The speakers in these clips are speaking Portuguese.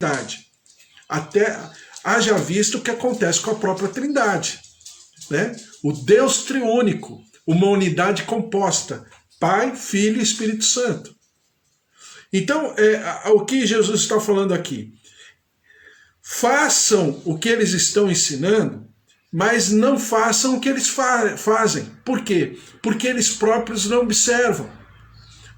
Trindade. Até haja visto o que acontece com a própria Trindade, né? O Deus triúnico, uma unidade composta, Pai, Filho e Espírito Santo. Então, o que Jesus está falando aqui? Façam o que eles estão ensinando, mas não façam o que eles fazem. Por quê? Porque eles próprios não observam.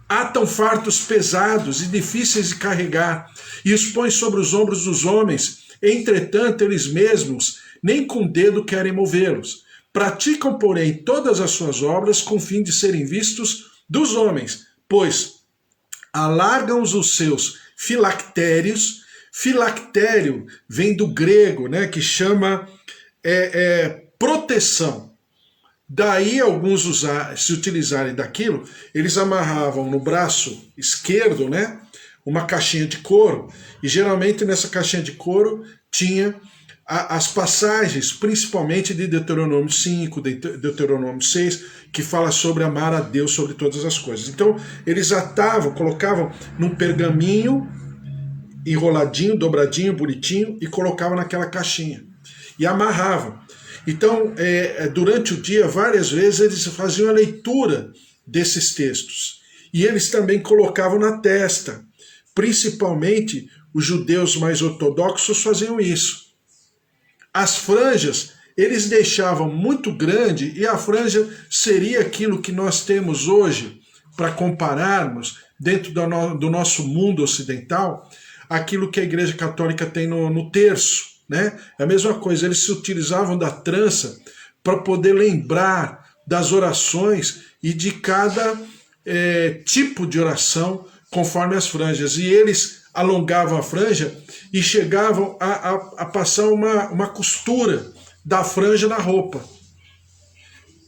Atam fardos pesados e difíceis de carregar, e os põem sobre os ombros dos homens. Entretanto, eles mesmos nem com o dedo querem movê-los. Praticam, porém, todas as suas obras com o fim de serem vistos dos homens, pois alargam os seus filactérios. Filactério vem do grego, né, que chama proteção. Daí alguns se utilizarem daquilo, eles amarravam no braço esquerdo, né, uma caixinha de couro, e geralmente nessa caixinha de couro tinha as passagens, principalmente de Deuteronômio 5, Deuteronômio 6, que fala sobre amar a Deus sobre todas as coisas. Então eles atavam, colocavam num pergaminho enroladinho, dobradinho, bonitinho, e colocavam naquela caixinha e amarravam. Então, durante o dia, várias vezes, eles faziam a leitura desses textos. E eles também colocavam na testa. Principalmente, os judeus mais ortodoxos faziam isso. As franjas, eles deixavam muito grande, e a franja seria aquilo que nós temos hoje, para compararmos, dentro do nosso mundo ocidental, aquilo que a Igreja Católica tem no terço. Né? É a mesma coisa, eles se utilizavam da trança para poder lembrar das orações e de cada tipo de oração conforme as franjas. E eles alongavam a franja e chegavam a passar uma costura da franja na roupa,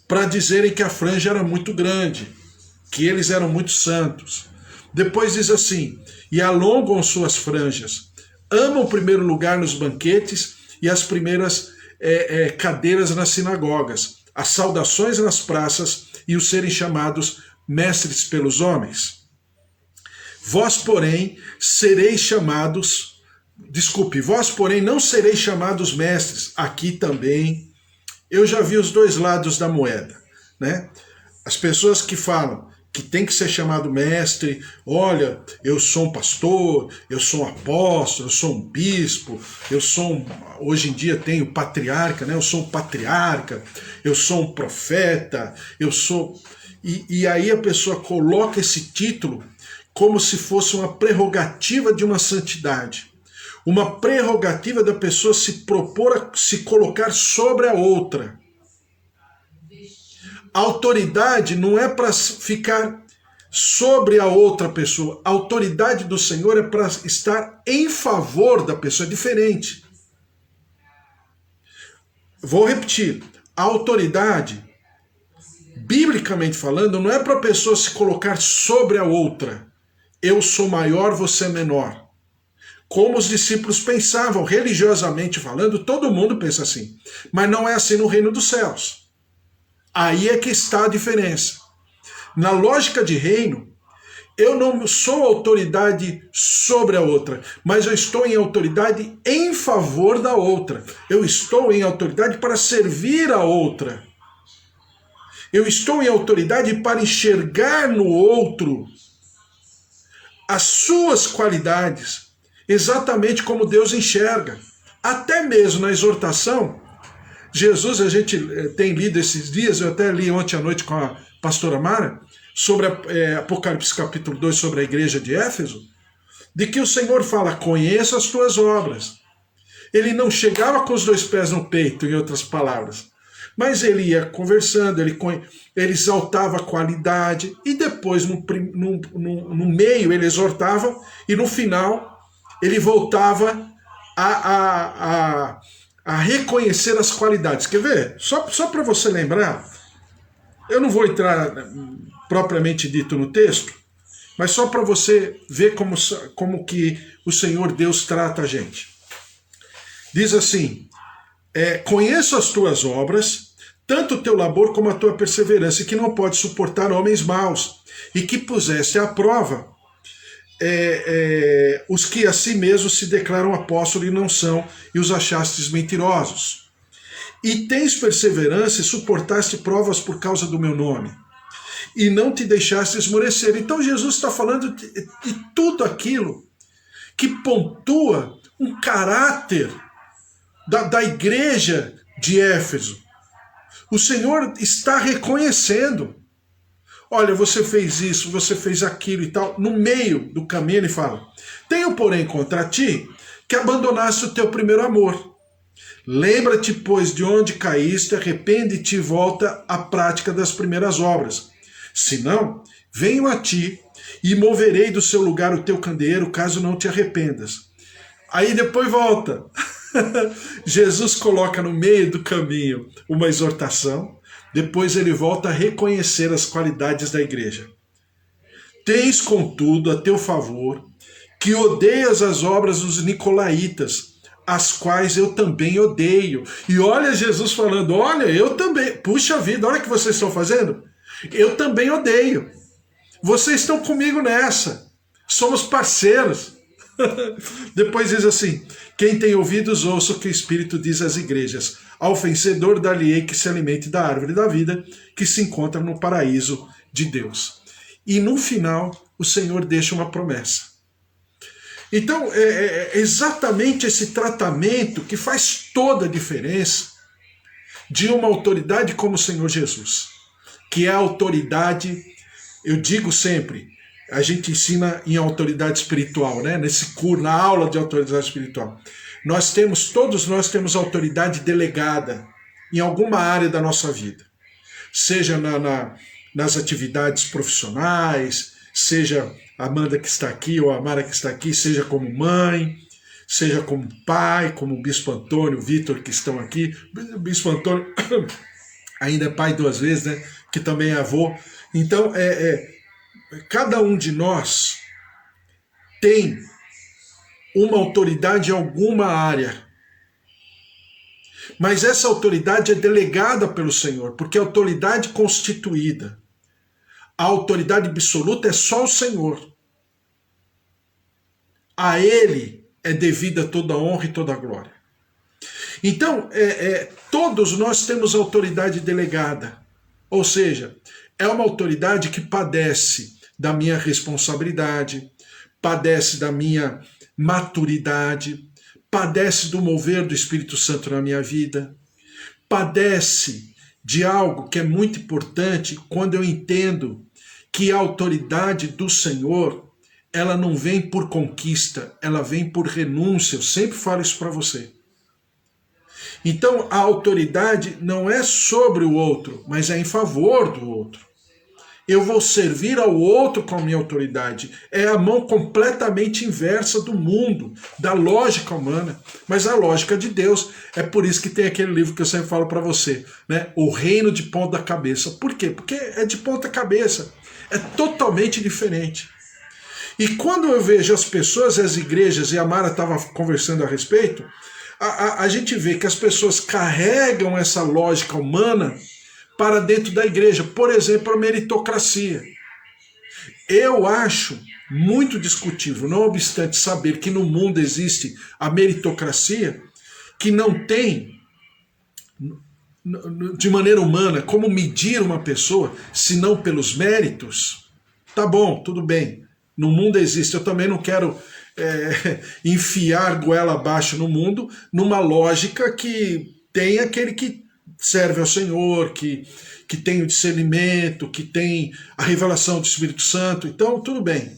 para dizerem que a franja era muito grande, que eles eram muito santos. Depois diz assim, e alongam suas franjas, amam o primeiro lugar nos banquetes e as primeiras cadeiras nas sinagogas, as saudações nas praças e os serem chamados mestres pelos homens. Vós, porém, vós, porém, não sereis chamados mestres. Aqui também, eu já vi os dois lados da moeda, né? As pessoas que falam que tem que ser chamado mestre, olha, eu sou um pastor, eu sou um apóstolo, eu sou um bispo, hoje em dia tenho patriarca, né? Eu sou um patriarca, eu sou um profeta, eu sou... E aí a pessoa coloca esse título como se fosse uma prerrogativa de uma santidade. Uma prerrogativa da pessoa se propor a se colocar sobre a outra. A autoridade não é para ficar sobre a outra pessoa. A autoridade do Senhor é para estar em favor da pessoa. É diferente. Vou repetir. A autoridade, biblicamente falando, não é para a pessoa se colocar sobre a outra. Eu sou maior, você é menor. Como os discípulos pensavam, religiosamente falando, todo mundo pensa assim. Mas não é assim no reino dos céus. Aí é que está a diferença. Na lógica de reino, eu não sou autoridade sobre a outra, mas eu estou em autoridade em favor da outra. Eu estou em autoridade para servir a outra. Eu estou em autoridade para enxergar no outro as suas qualidades, exatamente como Deus enxerga. Até mesmo na exortação, Jesus, a gente tem lido esses dias, eu até li ontem à noite com a pastora Mara, sobre Apocalipse capítulo 2, sobre a igreja de Éfeso, de que o Senhor fala, conheça as tuas obras. Ele não chegava com os dois pés no peito, em outras palavras, mas ele ia conversando, ele exaltava a qualidade, e depois, no meio, ele exortava, e no final, ele voltava a reconhecer as qualidades. Quer ver? Só para você lembrar, eu não vou entrar propriamente dito no texto, mas só para você ver como que o Senhor Deus trata a gente. Diz assim, conheço as tuas obras, tanto o teu labor como a tua perseverança, e que não pode suportar homens maus, e que puseste à prova os que a si mesmos se declaram apóstolos e não são, e os achastes mentirosos. E tens perseverança e suportaste provas por causa do meu nome, e não te deixaste esmorecer. Então Jesus está falando de tudo aquilo que pontua um caráter da igreja de Éfeso. O Senhor está reconhecendo. Olha, você fez isso, você fez aquilo e tal. No meio do caminho ele fala: tenho, porém, contra ti que abandonaste o teu primeiro amor. Lembra-te, pois, de onde caíste, arrepende-te e volta à prática das primeiras obras. Senão, venho a ti e moverei do seu lugar o teu candeeiro, caso não te arrependas. Aí depois volta. Jesus coloca no meio do caminho uma exortação, depois ele volta a reconhecer as qualidades da igreja. Tens, contudo, a teu favor, que odeias as obras dos nicolaítas, as quais eu também odeio. E olha Jesus falando: olha, eu também, puxa vida, olha o que vocês estão fazendo. Eu também odeio. Vocês estão comigo nessa. Somos parceiros. Depois diz assim: quem tem ouvidos, ouça o que o Espírito diz às igrejas. Ao vencedor dar-lhe-ei que se alimente da árvore da vida, que se encontra no paraíso de Deus. E no final, o Senhor deixa uma promessa. Então, é exatamente esse tratamento que faz toda a diferença de uma autoridade como o Senhor Jesus, que é a autoridade, eu digo sempre, a gente ensina em autoridade espiritual, né? Nesse curso, na aula de autoridade espiritual. Todos nós temos autoridade delegada em alguma área da nossa vida. Seja nas atividades profissionais, seja a Amanda que está aqui ou a Mara que está aqui, seja como mãe, seja como pai, como o Bispo Antônio, o Vitor que estão aqui. O Bispo Antônio ainda é pai 2 vezes, né? Que também é avô. Então, cada um de nós tem uma autoridade em alguma área. Mas essa autoridade é delegada pelo Senhor, porque a autoridade constituída, a autoridade absoluta é só o Senhor. A Ele é devida toda a honra e toda a glória. Então, todos nós temos autoridade delegada. Ou seja, é uma autoridade que padece da minha responsabilidade, padece da minha maturidade, padece do mover do Espírito Santo na minha vida, padece de algo que é muito importante quando eu entendo que a autoridade do Senhor, ela não vem por conquista, ela vem por renúncia. Eu sempre falo isso para você. Então, a autoridade não é sobre o outro, mas é em favor do outro. Eu vou servir ao outro com a minha autoridade. É a mão completamente inversa do mundo, da lógica humana, mas a lógica de Deus. É por isso que tem aquele livro que eu sempre falo para você, né? O Reino de Ponta Cabeça. Por quê? Porque é de ponta cabeça. É totalmente diferente. E quando eu vejo as pessoas, as igrejas, e a Mara estava conversando a respeito, a gente vê que as pessoas carregam essa lógica humana para dentro da igreja. Por exemplo, a meritocracia. Eu acho muito discutível, não obstante saber que no mundo existe a meritocracia, que não tem, de maneira humana, como medir uma pessoa, senão pelos méritos. Tá bom, tudo bem. No mundo existe. Eu também não quero enfiar goela abaixo no mundo, numa lógica que tem aquele que serve ao Senhor, que tem o discernimento, que tem a revelação do Espírito Santo. Então, tudo bem.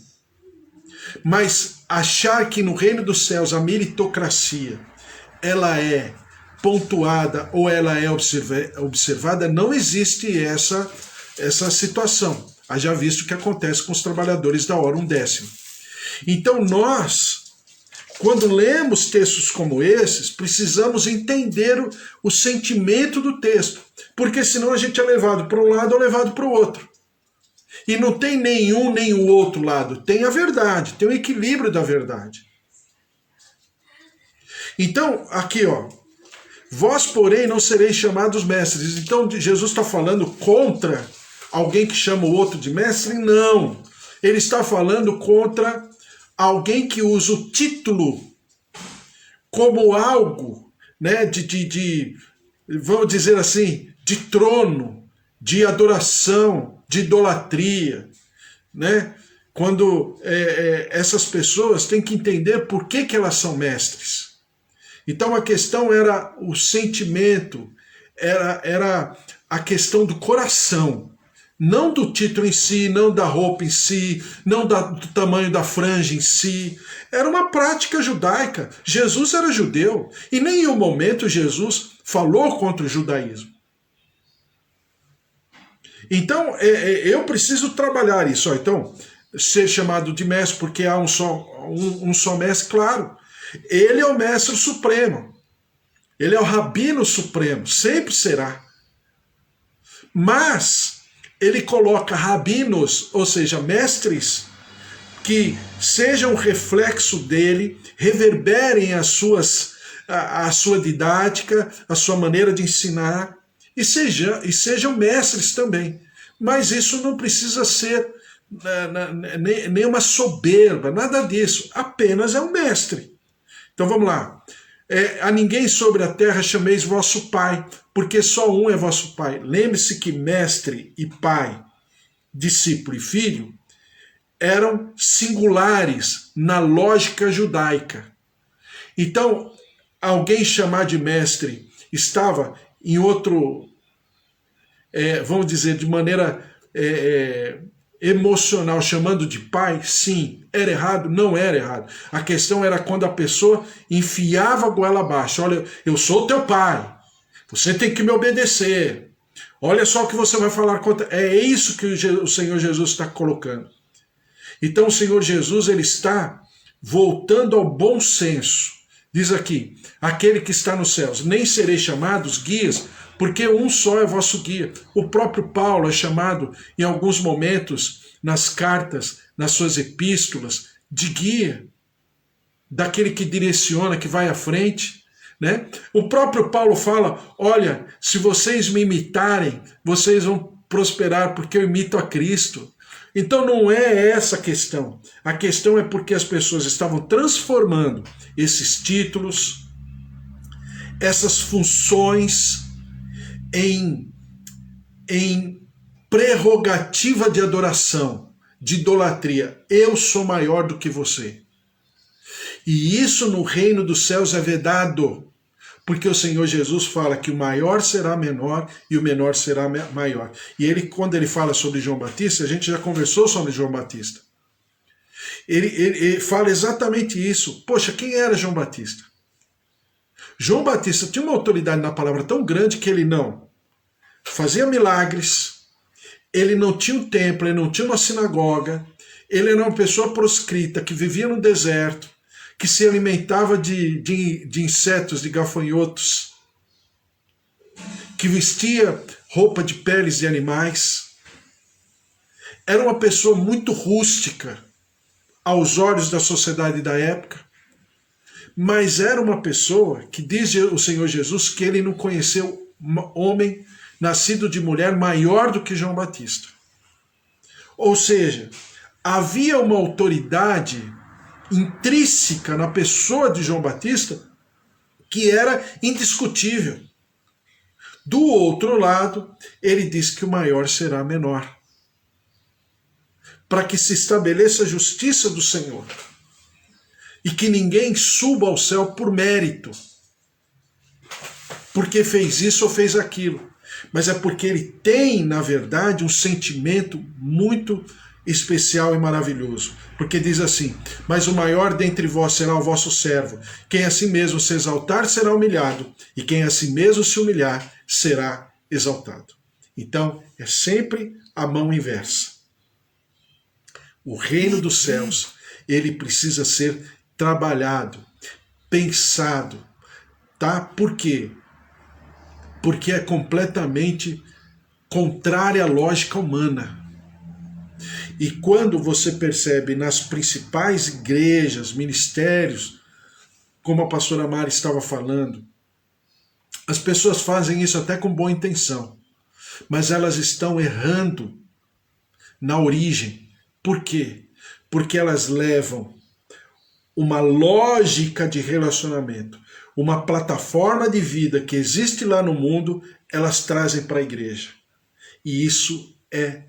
Mas achar que no reino dos céus a meritocracia ela é pontuada ou ela é observada, não existe essa situação. Haja visto o que acontece com os trabalhadores da hora 1/10. Então nós, quando lemos textos como esses, precisamos entender o sentimento do texto, porque senão a gente é levado para um lado ou levado para o outro. E não tem nenhum nem o outro lado, tem a verdade, tem o equilíbrio da verdade. Então, aqui ó, vós porém não sereis chamados mestres. Então Jesus está falando contra alguém que chama o outro de mestre? Não, ele está falando contra alguém que usa o título como algo, né, vamos dizer assim, de trono, de adoração, de idolatria, né? Quando essas pessoas têm que entender por que elas são mestres. Então a questão era o sentimento, era a questão do coração, não do título em si, não da roupa em si, não do tamanho da franja em si. Era uma prática judaica. Jesus era judeu e nem em um momento Jesus falou contra o judaísmo. Então eu preciso trabalhar isso. Então, ser chamado de mestre porque há um só mestre, claro. Ele é o mestre supremo. Ele é o rabino supremo, sempre será. Mas ele coloca rabinos, ou seja, mestres, que sejam reflexo dele, reverberem a sua didática, a sua maneira de ensinar, e sejam mestres também. Mas isso não precisa ser nenhuma soberba, nada disso. Apenas é um mestre. Então vamos lá. A ninguém sobre a terra chameis vosso pai, porque só um é vosso pai. Lembre-se que mestre e pai, discípulo e filho, eram singulares na lógica judaica. Então, alguém chamar de mestre estava em outro, vamos dizer, de maneira emocional, chamando de pai, sim. Era errado? Não era errado. A questão era quando a pessoa enfiava a goela abaixo. Olha, eu sou teu pai, você tem que me obedecer. Olha só o que você vai falar contra. É isso que o Senhor Jesus está colocando. Então o Senhor Jesus ele está voltando ao bom senso. Diz aqui, aquele que está nos céus, nem sereis chamados guias, porque um só é vosso guia. O próprio Paulo é chamado em alguns momentos, nas cartas, nas suas epístolas, de guia, daquele que direciona, que vai à frente. Né? O próprio Paulo fala, olha, se vocês me imitarem, vocês vão prosperar, porque eu imito a Cristo. Então não é essa a questão. A questão é porque as pessoas estavam transformando esses títulos, essas funções, em prerrogativa de adoração, de idolatria. Eu sou maior do que você. E isso no reino dos céus é vedado, porque o Senhor Jesus fala que o maior será menor e o menor será maior. E ele, quando ele fala sobre João Batista, a gente já conversou sobre João Batista. Ele fala exatamente isso. Poxa, quem era João Batista? João Batista tinha uma autoridade na palavra tão grande que ele não fazia milagres, ele não tinha um templo, ele não tinha uma sinagoga, ele era uma pessoa proscrita que vivia no deserto, que se alimentava de insetos, de gafanhotos, que vestia roupa de peles de animais. Era uma pessoa muito rústica aos olhos da sociedade da época, mas era uma pessoa que diz o Senhor Jesus que ele não conheceu homem nascido de mulher maior do que João Batista. Ou seja, havia uma autoridade intrínseca na pessoa de João Batista que era indiscutível. Do outro lado, ele diz que o maior será menor, para que se estabeleça a justiça do Senhor e que ninguém suba ao céu por mérito, porque fez isso ou fez aquilo, mas é porque ele tem, na verdade, um sentimento muito especial e maravilhoso, porque diz assim, mas o maior dentre vós será o vosso servo, quem a si mesmo se exaltar será humilhado, e quem a si mesmo se humilhar será exaltado. Então, é sempre a mão inversa. O reino dos céus, ele precisa ser trabalhado, pensado, tá? Por quê? Porque é completamente contrária à lógica humana. E quando você percebe nas principais igrejas, ministérios, como a pastora Mari estava falando, as pessoas fazem isso até com boa intenção, mas elas estão errando na origem. Por quê? Porque elas levam uma lógica de relacionamento, uma plataforma de vida que existe lá no mundo, elas trazem para a igreja. E isso é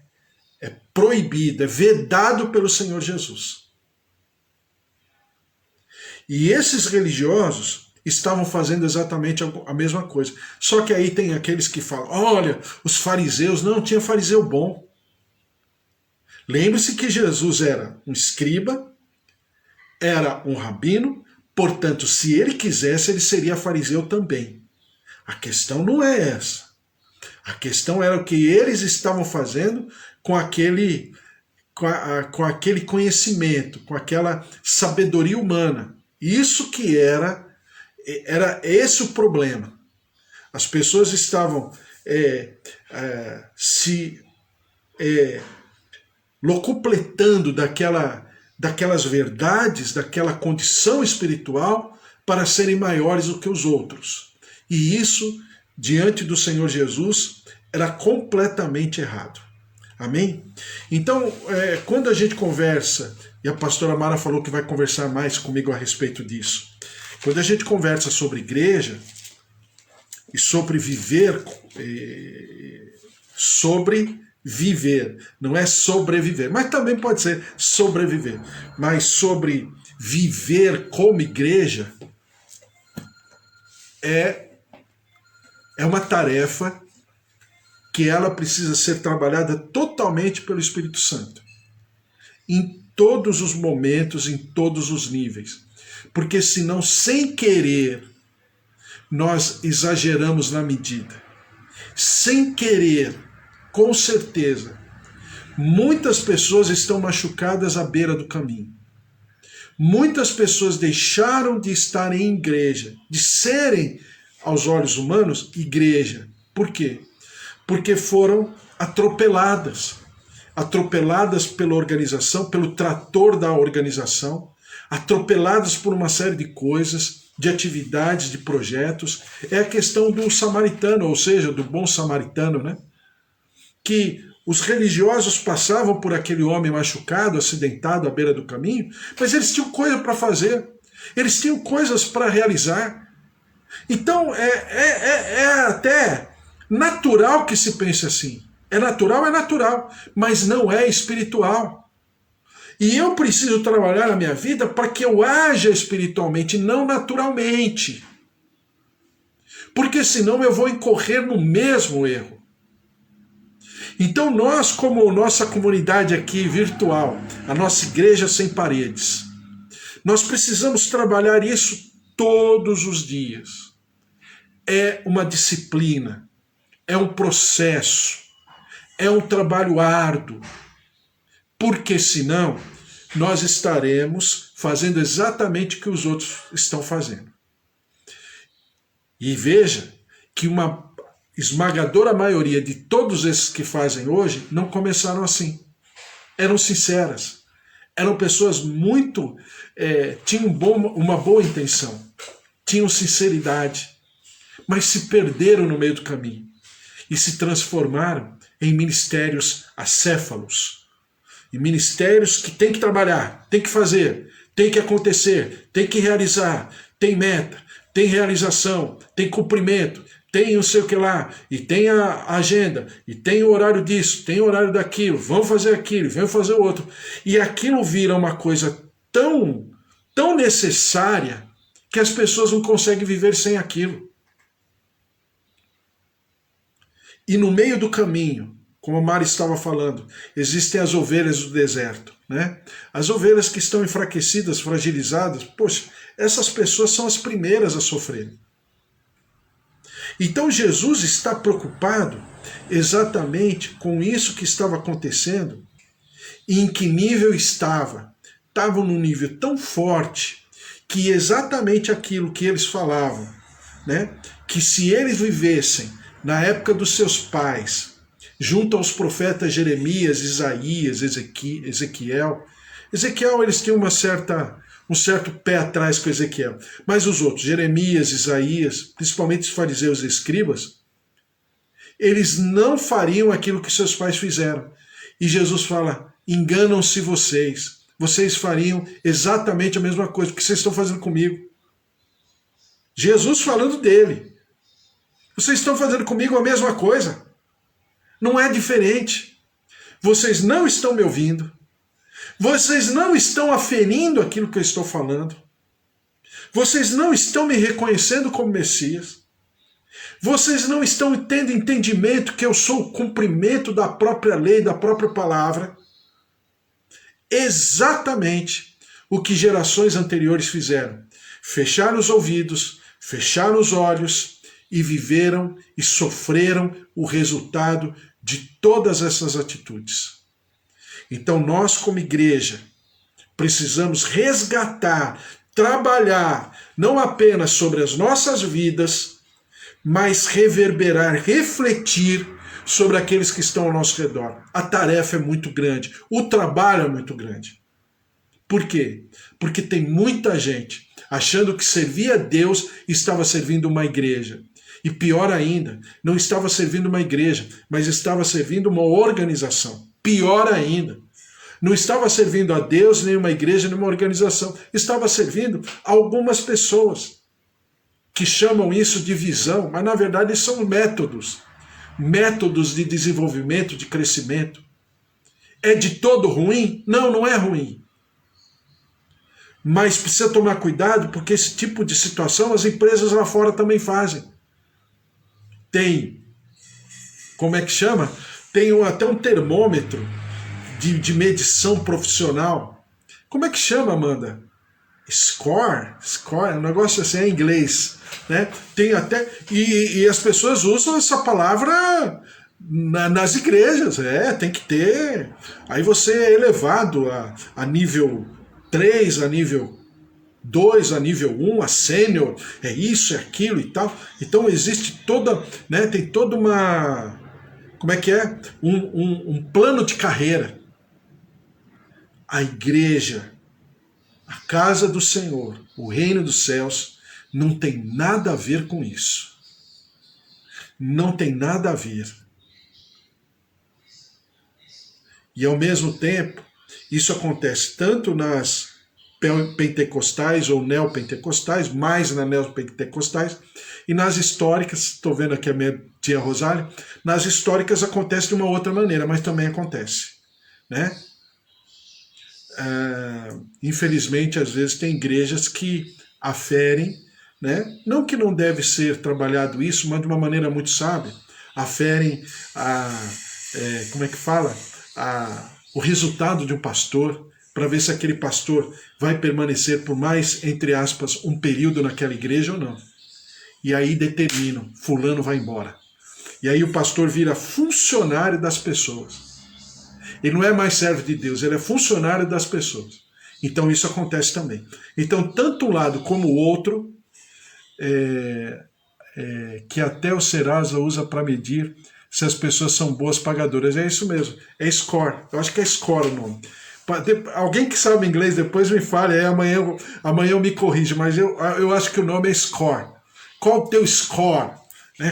proibido, é vedado pelo Senhor Jesus. E esses religiosos estavam fazendo exatamente a mesma coisa. Só que aí tem aqueles que falam, olha, os fariseus, não tinha fariseu bom. Lembre-se que Jesus era um escriba, era um rabino, portanto, se ele quisesse, ele seria fariseu também. A questão não é essa. A questão era o que eles estavam fazendo com aquele conhecimento, com aquela sabedoria humana. Isso que era esse o problema. As pessoas estavam se locupletando daquelas verdades, daquela condição espiritual para serem maiores do que os outros. E isso, diante do Senhor Jesus, era completamente errado. Amém? Então, quando a gente conversa, e a pastora Mara falou que vai conversar mais comigo a respeito disso, quando a gente conversa sobre igreja e sobre viver, não é sobreviver, mas também pode ser sobreviver, mas sobre viver como igreja é uma tarefa que ela precisa ser trabalhada totalmente pelo Espírito Santo, em todos os momentos, em todos os níveis, porque senão, sem querer, nós exageramos na medida, sem querer, com certeza, muitas pessoas estão machucadas à beira do caminho. Muitas pessoas deixaram de estar em igreja, de serem, aos olhos humanos, igreja. Por quê? Porque foram atropeladas pela organização, pelo trator da organização, atropeladas por uma série de coisas, de atividades, de projetos. É a questão do samaritano, ou seja, do bom samaritano, né? Que os religiosos passavam por aquele homem machucado, acidentado à beira do caminho, mas eles tinham coisa para fazer, eles tinham coisas para realizar. Então é até natural que se pense assim. É natural, mas não é espiritual. E eu preciso trabalhar na minha vida para que eu haja espiritualmente, não naturalmente. Porque senão eu vou incorrer no mesmo erro. Então nós, como nossa comunidade aqui virtual, a nossa igreja sem paredes, nós precisamos trabalhar isso todos os dias. É uma disciplina, é um processo, é um trabalho árduo, porque senão nós estaremos fazendo exatamente o que os outros estão fazendo. E veja que uma esmagadora maioria de todos esses que fazem hoje não começaram assim. Eram sinceras. Eram pessoas muito... tinham uma boa intenção. Tinham sinceridade. Mas se perderam no meio do caminho. E se transformaram em ministérios acéfalos. Em ministérios que tem que trabalhar, tem que fazer, tem que acontecer, tem que realizar, tem meta, tem realização, tem cumprimento, tem não sei o que lá, e tem a agenda, e tem o horário disso, tem o horário daquilo, vamos fazer aquilo, vamos fazer o outro. E aquilo vira uma coisa tão necessária que as pessoas não conseguem viver sem aquilo. E no meio do caminho, como a Mari estava falando, existem as ovelhas do deserto, né? As ovelhas que estão enfraquecidas, fragilizadas, poxa, essas pessoas são as primeiras a sofrerem. Então Jesus está preocupado exatamente com isso que estava acontecendo e em que nível estava. Estavam num nível tão forte que exatamente aquilo que eles falavam, né? Que se eles vivessem na época dos seus pais, junto aos profetas Jeremias, Isaías, Ezequiel, eles tinham um certo pé atrás com Ezequiel. Mas os outros, Jeremias, Isaías, principalmente os fariseus e escribas, eles não fariam aquilo que seus pais fizeram. E Jesus fala, enganam-se vocês. vocês fariam exatamente a mesma coisa que vocês estão fazendo comigo. Jesus falando dele. Vocês estão fazendo comigo a mesma coisa. Não é diferente. Vocês não estão me ouvindo. Vocês não estão aferindo aquilo que eu estou falando. Vocês não estão me reconhecendo como Messias. Vocês não estão tendo entendimento que eu sou o cumprimento da própria lei, da própria palavra. Exatamente o que gerações anteriores fizeram. Fecharam os ouvidos, fecharam os olhos e viveram e sofreram o resultado de todas essas atitudes. Então nós, como igreja, precisamos resgatar, trabalhar, não apenas sobre as nossas vidas, mas reverberar, refletir sobre aqueles que estão ao nosso redor. A tarefa é muito grande, o trabalho é muito grande. Por quê? Porque tem muita gente achando que servir a Deus estava servindo uma igreja. E pior ainda, não estava servindo uma igreja, mas estava servindo uma organização. Pior ainda, não estava servindo a Deus, nem uma igreja, nem uma organização. Estava servindo a algumas pessoas que chamam isso de visão, mas na verdade são métodos. Métodos de desenvolvimento, de crescimento. É de todo ruim? Não, não é ruim. Mas precisa tomar cuidado, porque esse tipo de situação as empresas lá fora também fazem. Tem, como é que chama? Tem até um termômetro de medição profissional. Como é que chama, Amanda? Score, um negócio assim em inglês, né? Tem até e as pessoas usam essa palavra nas igrejas, tem que ter. Aí você é elevado a nível 3, a nível 2, a nível 1, a sênior, é isso, é aquilo e tal. Então existe toda, né? Tem toda uma, como é que é? Um plano de carreira. A igreja, a casa do Senhor, o reino dos céus, não tem nada a ver com isso. Não tem nada a ver. E ao mesmo tempo, isso acontece tanto nas pentecostais ou neopentecostais, mais nas neopentecostais, e nas históricas, estou vendo aqui a minha tia Rosália, nas históricas acontece de uma outra maneira, mas também acontece, né? Infelizmente, às vezes tem igrejas que aferem, né? Não que não deve ser trabalhado isso, mas de uma maneira muito sábia, aferem como é que fala? O resultado de um pastor, para ver se aquele pastor vai permanecer por mais, entre aspas, um período naquela igreja ou não. E aí determinam, fulano vai embora. E aí o pastor vira funcionário das pessoas. Ele não é mais servo de Deus, ele é funcionário das pessoas. Então isso acontece também. Então tanto um lado como o outro, que até o Serasa usa para medir se as pessoas são boas pagadoras. É isso mesmo, é score. Eu acho que é score o nome. Alguém que sabe inglês depois me fale, aí amanhã eu me corrijo, mas eu acho que o nome é score. Qual o teu score?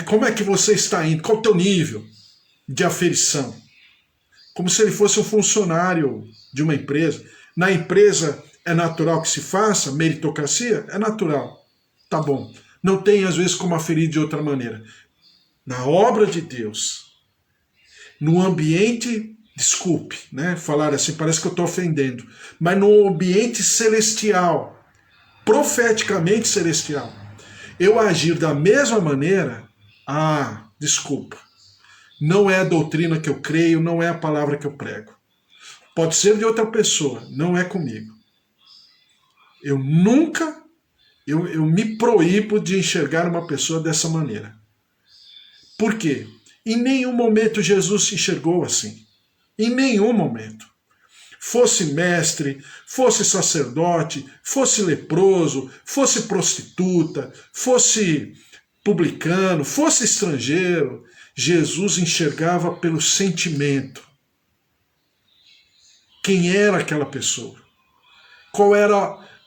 Como é que você está indo? Qual o teu nível de aferição? Como se ele fosse um funcionário de uma empresa. Na empresa é natural que se faça, meritocracia? É natural. Tá bom. Não tem, às vezes, como aferir de outra maneira. Na obra de Deus, no ambiente, desculpe, né? Falar assim, parece que eu estou ofendendo, mas no ambiente celestial, profeticamente celestial, eu agir da mesma maneira, desculpa. Não é a doutrina que eu creio, não é a palavra que eu prego. Pode ser de outra pessoa, não é comigo. Eu nunca, eu me proíbo de enxergar uma pessoa dessa maneira. Por quê? Em nenhum momento Jesus se enxergou assim. Em nenhum momento. Fosse mestre, fosse sacerdote, fosse leproso, fosse prostituta, fosse publicano, fosse estrangeiro, Jesus enxergava pelo sentimento. Quem era aquela pessoa? Qual era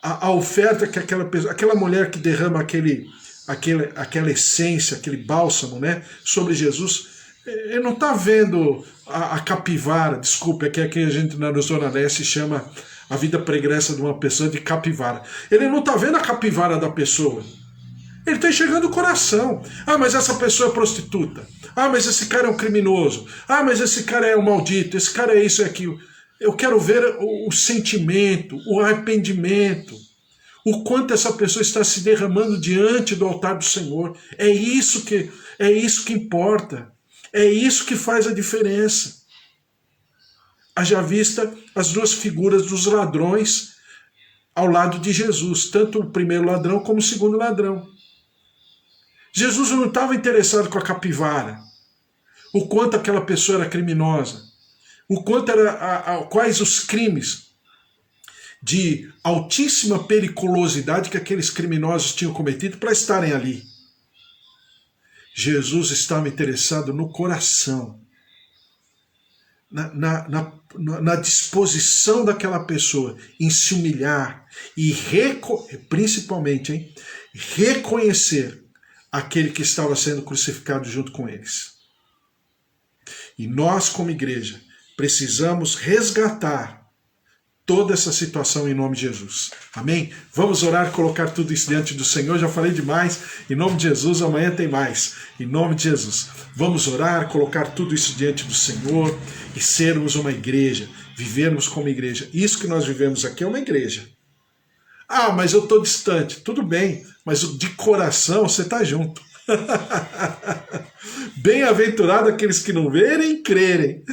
a oferta que aquela pessoa, aquela mulher que derrama aquela essência, aquele bálsamo, né, sobre Jesus, ele não está vendo a capivara, desculpe, aqui a gente na Zona Leste chama a vida pregressa de uma pessoa de capivara. Ele não está vendo a capivara da pessoa. Ele está enxergando o coração. Ah, mas essa pessoa é prostituta. Ah, mas esse cara é um criminoso. Ah, mas esse cara é um maldito. Esse cara é isso e aquilo. Eu quero ver o sentimento, o arrependimento, o quanto essa pessoa está se derramando diante do altar do Senhor. É isso que importa. É isso que faz a diferença. Haja vista as duas figuras dos ladrões ao lado de Jesus, tanto o primeiro ladrão como o segundo ladrão. Jesus não estava interessado com a capivara, o quanto aquela pessoa era criminosa, o quanto quais os crimes de altíssima periculosidade que aqueles criminosos tinham cometido para estarem ali. Jesus estava interessado no coração, na disposição daquela pessoa em se humilhar e principalmente reconhecer aquele que estava sendo crucificado junto com eles. E nós, como igreja, precisamos resgatar toda essa situação em nome de Jesus. Amém? Vamos orar, colocar tudo isso diante do Senhor. Já falei demais. Em nome de Jesus, amanhã tem mais. Em nome de Jesus. Vamos orar, colocar tudo isso diante do Senhor e sermos uma igreja, vivermos como igreja. Isso que nós vivemos aqui é uma igreja. Ah, mas eu estou distante. Tudo bem, mas de coração você está junto. Bem-aventurado aqueles que não verem e crerem.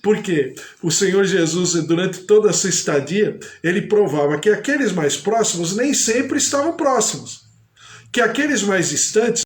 Porque o Senhor Jesus, durante toda a sua estadia, ele provava que aqueles mais próximos nem sempre estavam próximos. Que aqueles mais distantes